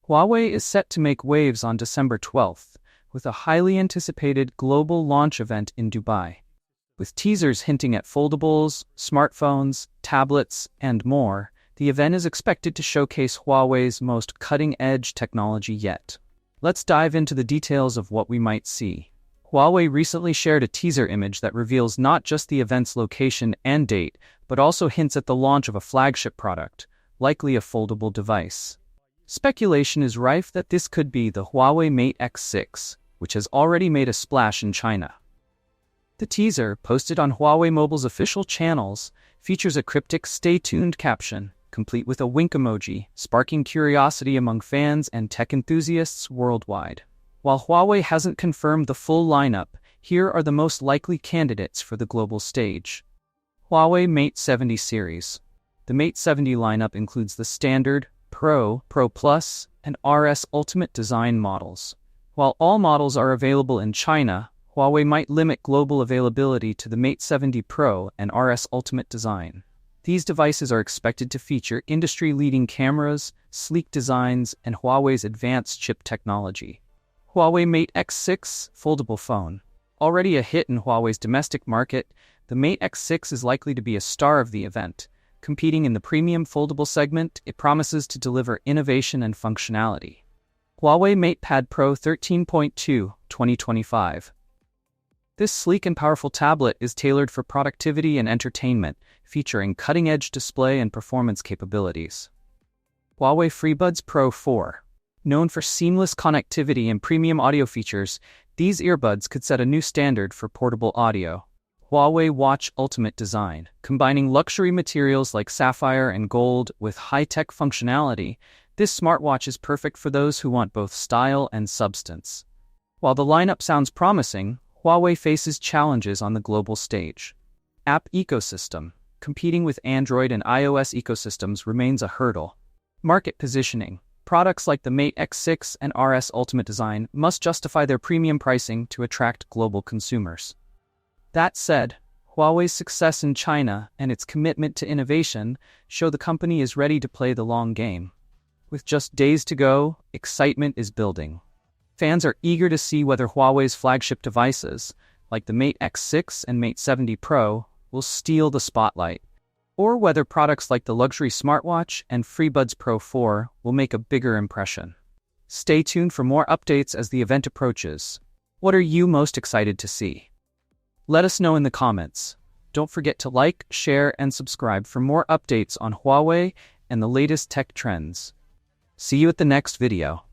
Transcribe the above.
Huawei is set to make waves on December 12th, with a highly anticipated global launch event in Dubai. With teasers hinting at foldables, smartphones, tablets, and more, the event is expected to showcase Huawei's most cutting-edge technology yet. Let's dive into the details of what we might see. Huawei recently shared a teaser image that reveals not just the event's location and date, but also hints at the launch of a flagship product, likely a foldable device. Speculation is rife that this could be the Huawei Mate X6, which has already made a splash in China. The teaser, posted on Huawei Mobile's official channels, features a cryptic "Stay tuned" caption, complete with a wink emoji, sparking curiosity among fans and tech enthusiasts worldwide. While Huawei hasn't confirmed the full lineup, here are the most likely candidates for the global stage. Huawei Mate 70 series. The Mate 70 lineup includes the standard, Pro, Pro Plus, and RS Ultimate Design models. While all models are available in China, Huawei might limit global availability to the Mate 70 Pro and RS Ultimate Design. These devices are expected to feature industry-leading cameras, sleek designs, and Huawei's advanced chip technology. Huawei Mate X6 foldable phone. Already a hit in Huawei's domestic market, the Mate X6 is likely to be a star of the event. Competing in the premium foldable segment, it promises to deliver innovation and functionality. Huawei MatePad Pro 13.2, 2025. This sleek and powerful tablet is tailored for productivity and entertainment, featuring cutting-edge display and performance capabilities. Huawei FreeBuds Pro 4. Known for seamless connectivity and premium audio features, these earbuds could set a new standard for portable audio. Huawei Watch Ultimate Design. Combining luxury materials like sapphire and gold with high-tech functionality, this smartwatch is perfect for those who want both style and substance. While the lineup sounds promising, Huawei faces challenges on the global stage. App ecosystem. Competing with Android and iOS ecosystems remains a hurdle. Market positioning. Products like the Mate X6 and RS Ultimate Design must justify their premium pricing to attract global consumers. That said, Huawei's success in China and its commitment to innovation show the company is ready to play the long game. With just days to go, excitement is building. Fans are eager to see whether Huawei's flagship devices, like the Mate X6 and Mate 70 Pro, will steal the spotlight, or whether products like the luxury smartwatch and FreeBuds Pro 4 will make a bigger impression. Stay tuned for more updates as the event approaches. What are you most excited to see? Let us know in the comments. Don't forget to like, share, and subscribe for more updates on Huawei and the latest tech trends. See you at the next video.